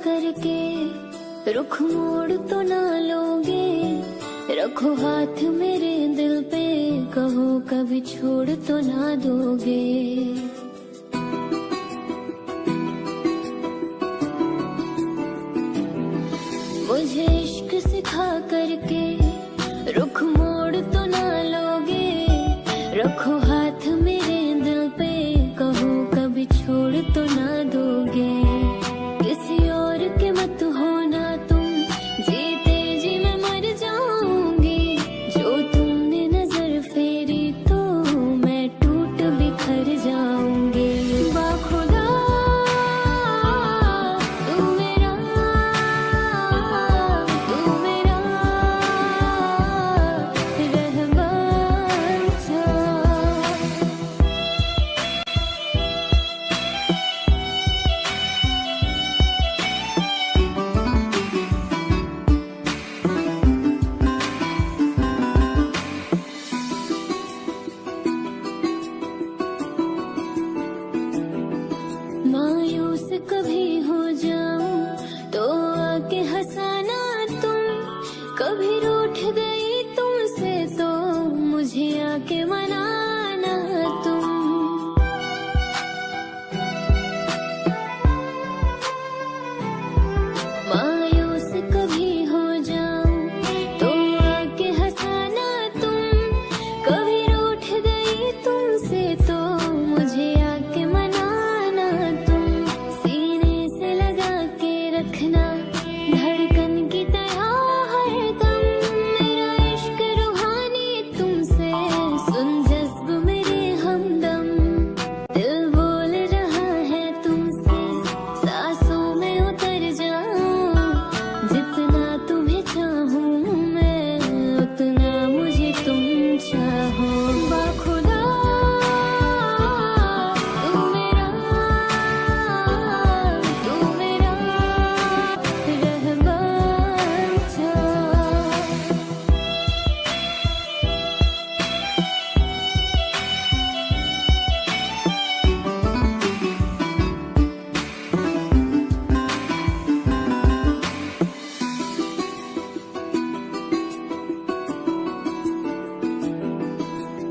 करके रुख मोड़ तो ना लोगे, रखो हाथ मेरे दिल पे, कहो कभी छोड़ तो ना दोगे। मुझे इश्क सिखा करके रुख मोड़ तो ना लोगे, रखो हाथ मेरे दिल पे, कहो कभी छोड़ तो ना दोगे। किसी और के मत होना तुम, जीते जी मैं मर जाऊंगी। जो तुमने नजर फेरी तो मैं टूट बिखर जाऊंगी। बाखुदा तू मेरा रहमान था। मायूस कभी हो जाऊं तो आके हंसाना तुम, कभी रूठ गई तुमसे तो मुझे आके मनाना तुम। मायूस कभी हो जाऊं तो आके हंसाना तुम, कभी रूठ गई तुमसे तो मुझे आके मनाना तुम। सीने से लगा के रखना धड़कन की तरह हरदम, मेरा इश्क रूहानी तुमसे, सुन जज्ब मेरे हमदम। दिल बोल रहा है तुमसे, सांसों में उतर जाऊं। जितना तुम्हें चाहूं मैं, उतना मुझे तुम चाहो। बाखुदा तू मेरा रहमान था।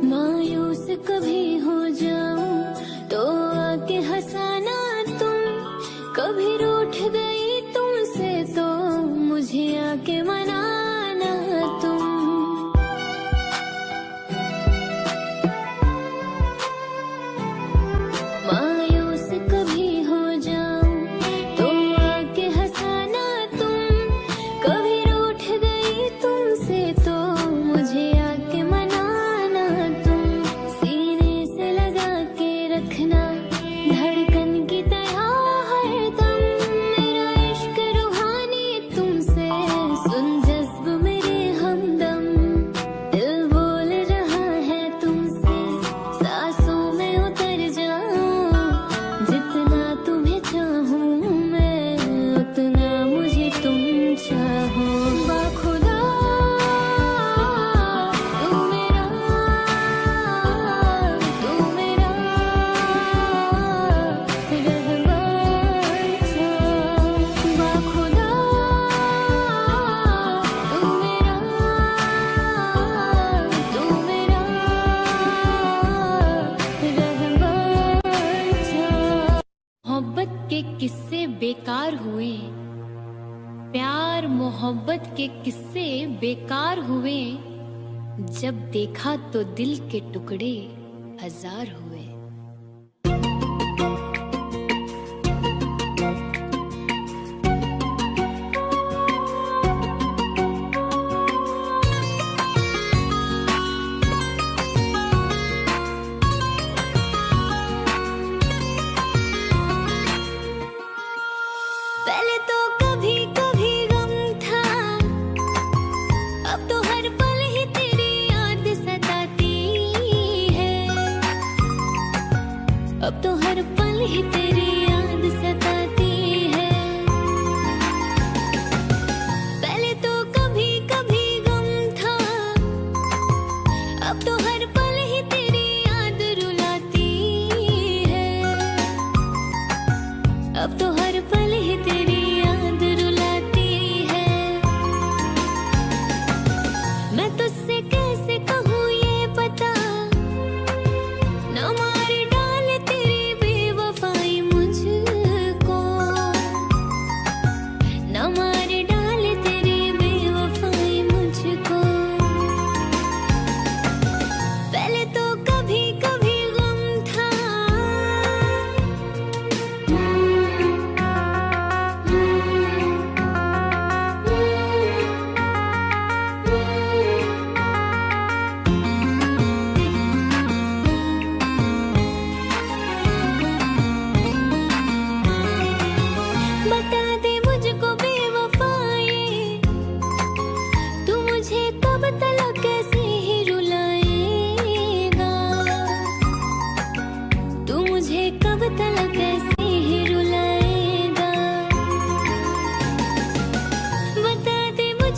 मायूस कभी हो जाऊं तो आके हंसाना तुम, कभी रूठ गई तुमसे तो मुझे आके मनाना तुम। मायूस कभी हो जाऊं तो आके हंसाना तुम, कभी रूठ गई तुमसे तो मुझे आके मनाना तुम। सीने से लगा के रखना धड़कन की तरह हरदम, मेरा इश्क रूहानी तुमसे, सुन जज्ब मेरे हमदम। दिल बोल रहा है तुमसे, सांसों में उतर जाऊं। जितना तुम्हें चाहूं मैं, उतना मुझे तुम चाहो। बाखुदा तू मेरा रहमान था। बाखुदा तू मेरा रहमान था। मोहब्बत के किस्से बेकार हुए, प्यार मोहब्बत के किस्से बेकार हुए, जब देखा तो दिल के टुकड़े हजार हुए। पहले तो कभी कभी गम था, अब तो हर पल ही तेरी याद सताती है। अब तो हर पल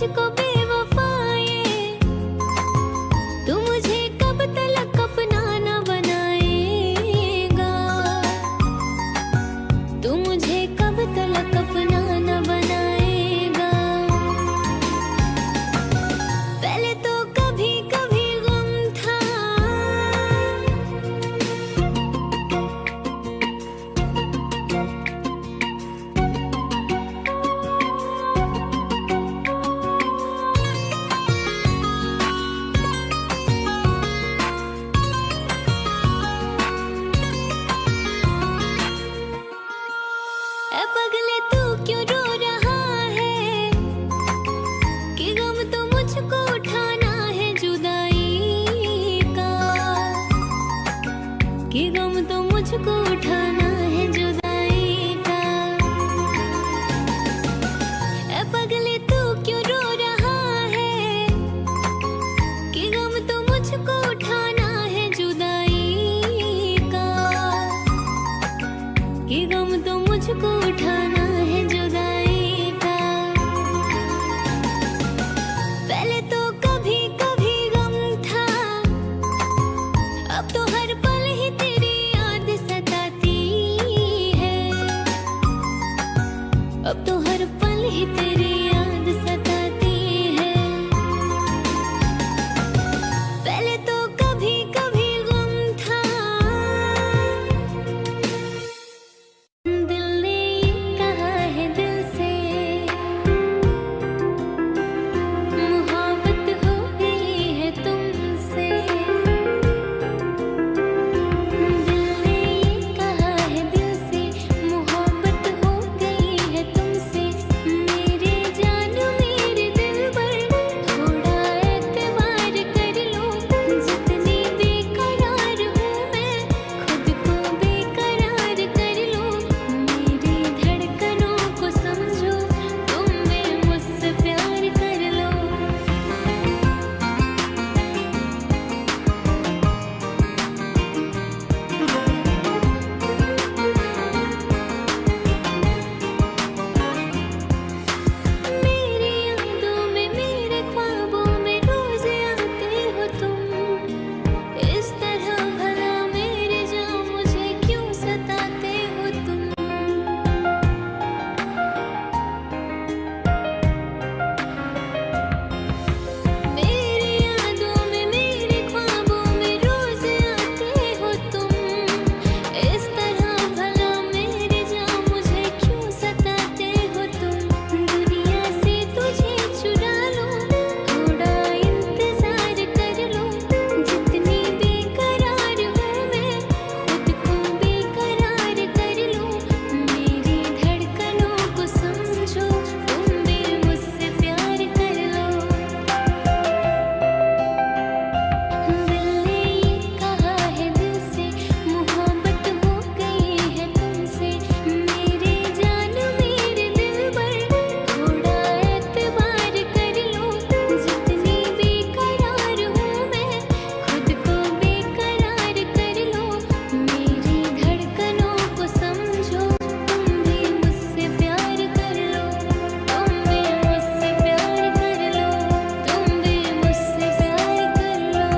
मुझको बेवफाए, तू मुझे कब तलक अपना न बनाएगा, तू मुझे कब तलक अपना न बनाएगा। पहले तो कभी कभी गम था, ए पगले तू क्यों रो रहा है, कि गम तो मुझको उठाना है जुदाई का, कि गम तो मुझको उठाना है जुदाई का। ए पगले तू क्यों रो रहा है, कि गम तो मुझको उठाना है जुदाई का, कि गम तो मुझको उठाना है जुदाई का। पहले तो कभी कभी गम था, अब तो हर पल ही तेरी याद सताती है, अब तो हर पल ही तेरी याद सताती है। पहले तो कभी कभी गम था, दिल ने ये कहा है दिल से, मोहब्बत हो गई है तुमसे। दिल ने ये कहा है दिल से, मोहब्बत हो गई है तुमसे। मेरे जान मेरे दिल पर थोड़ा एतबार कर लो, जितनी बेकरार हूँ मैं खुद को बेकरार कर लो। मेरी धड़कनों को समझो, तुम भी मुझसे प्यार कर लो। मेरी यादों में मेरे ख्वाबों में रोज आते हो तुम, इस तरह भला मेरे जान मुझे क्यों सताते हो तुम। मेरी यादों में मेरे ख्वाबों में रोज आते हो तुम, इस तरह भला मेरे जान मुझे क्यों सताते हो तुम। दुनिया से तुझे चुरा लो, थोड़ा इंतजार कर लो, जितनी बेकरार हूँ मैं खुद को बेकरार कर लो। मेरी धड़कनों को समझो, तुम भी मुझसे प्यार कर लो। दिल ने ये कहा है दिल से, मोहब्बत हो गई है तुमसे। मेरे जान मेरे दिल पर थोड़ा एतबार कर लो, जितनी बेकरार हूँ मैं खुद को बेकरार कर लो। मेरी धड़कनों को समझो, तुम भी मुझसे प्यार कर लो, तुम भी मुझसे प्यार कर लो, तुम भी मुझसे प्यार कर लो।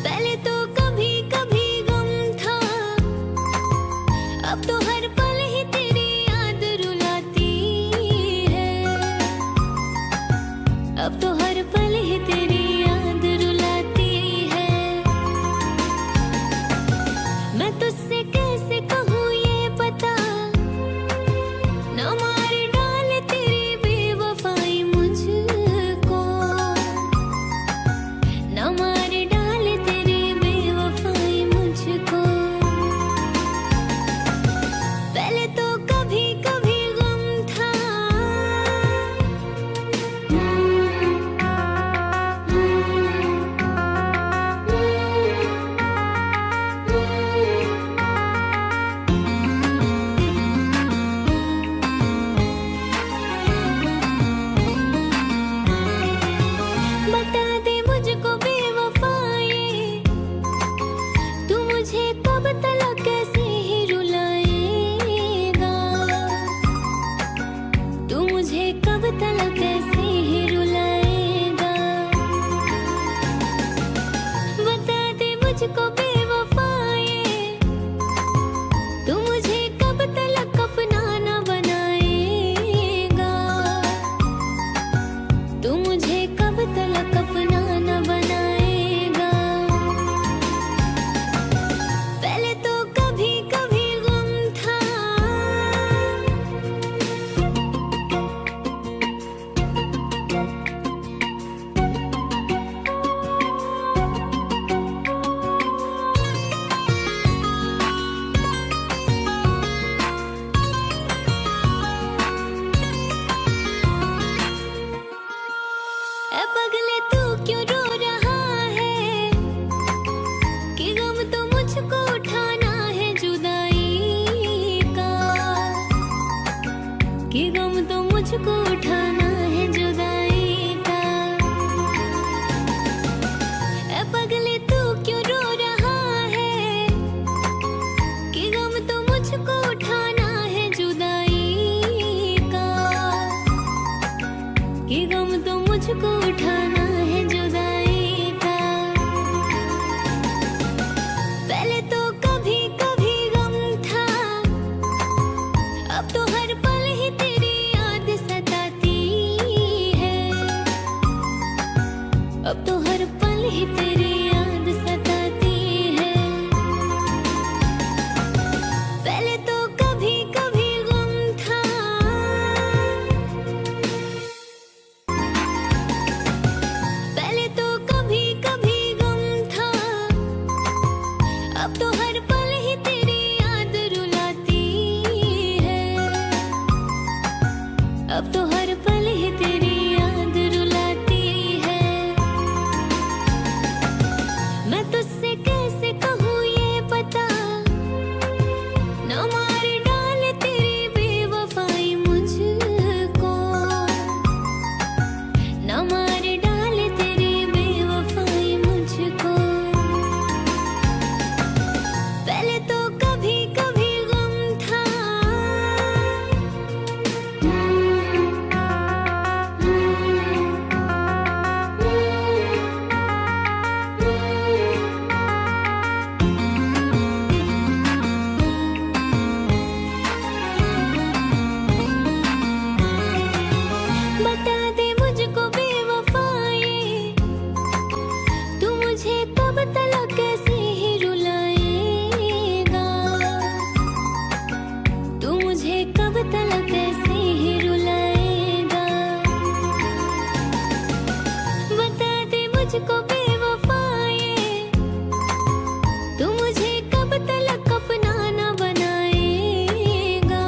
पहले तो कभी कभी गम था, अब तो हर पल ही तेरी याद रुलाती है, अब तो हर पल ही तेरी याद रुलाती है। मैं तुझसे कैसे कहूँ ये पता, न मार डाले तेरी बेवफाई मुझको, न मार डाले तेरी बेवफाई मुझको। पहले तो कभी कभी गम था, ऐ पगले तू क्यों रो रहा है, कि गम तो मुझको उठाना है जुदाई का, कि गम तो मुझको उठाना है जुदाई का। ऐ पगले तू क्यों रो रहा है, कि गम तो मुझको उठाना है जुदाई का, कि गम तो मुझको उठाना है जुदाई का। पहले तो कभी कभी गम था, अब तो हर पल ही तेरी याद सताती है, अब तो हर पल ही तेरी याद सताती है। पहले तो कभी कभी गम था, पहले तो कभी कभी गम था, अब तो हर पल ही तेरी याद रुलाती है, अब तो हर पल ही तेरी याद रुलाती है। मैं तुझसे कैसे कहूँ ये पता, न मार डाले तेरी बेवफाई मुझको, न मार डाले तेरी बेवफाई मुझको। पहले तो कभी कभी गम था, बता दे मुझको बेवफाए, तू मुझे कब तलक कैसे ही रुलाएगा, तू मुझे कब तलक कैसे ही रुलाएगा। बता दे मुझको बेवफाए, तू मुझे कब तलक अपना न बनाएगा,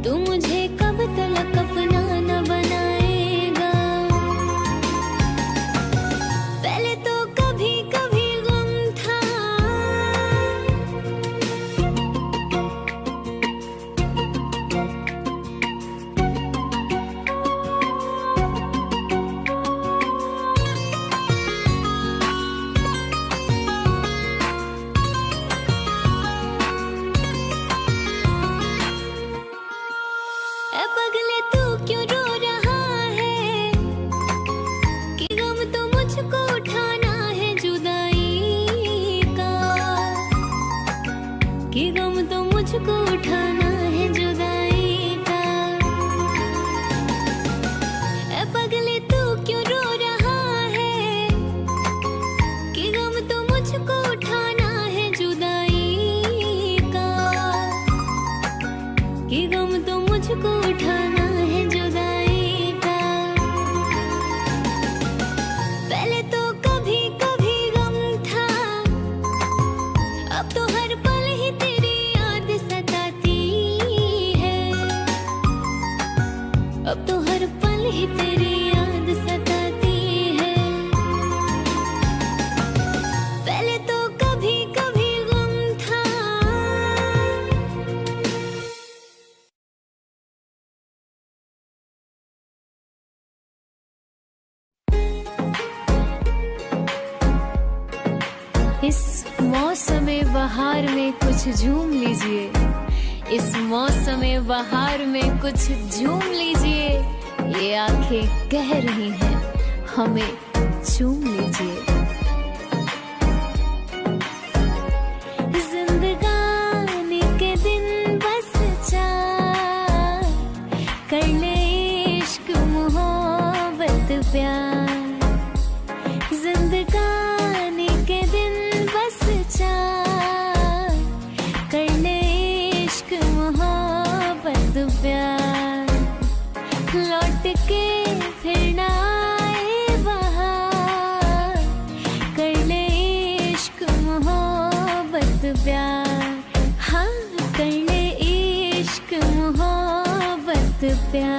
तू मुझे कब तलक अपना न बनाएगा। पहले तो कभी कभी गम था, ऐ पगले तू क्यों रो रहा है, कि गम तो मुझको उठाना है जुदाई का, कि गम तो मुझको उठाना है जुदाई का। ऐ पगले तू क्यों रो रहा है, कि गम तो मुझको उठाना है जुदाई का, कि गम तो मुझको उठाना है जुदाई का। पहले तो कभी कभी गम था, अब तो हर पल ही तेरी याद सताती है, अब तो हर पल ही तेरी याद सताती है। पहले तो कभी कभी गम था, इस मौसमे बहार में कुछ झूम लीजिए, इस मौसमे बहार में कुछ झूम लीजिए, ये आंखें कह रही हैं हमें चूम लीजिए। जिंदगानी के दिन बस चार, कर ले इश्क मोहब्बत प्यार, जिंदगानी के दिन बस चार, कर ले इश्क मोहब्बत प्यार, लौट के फिर ना आए बहार, कर ले इश्क मोहब्बत प्यार, हाँ कर ले इश्क मोहब्बत प्यार।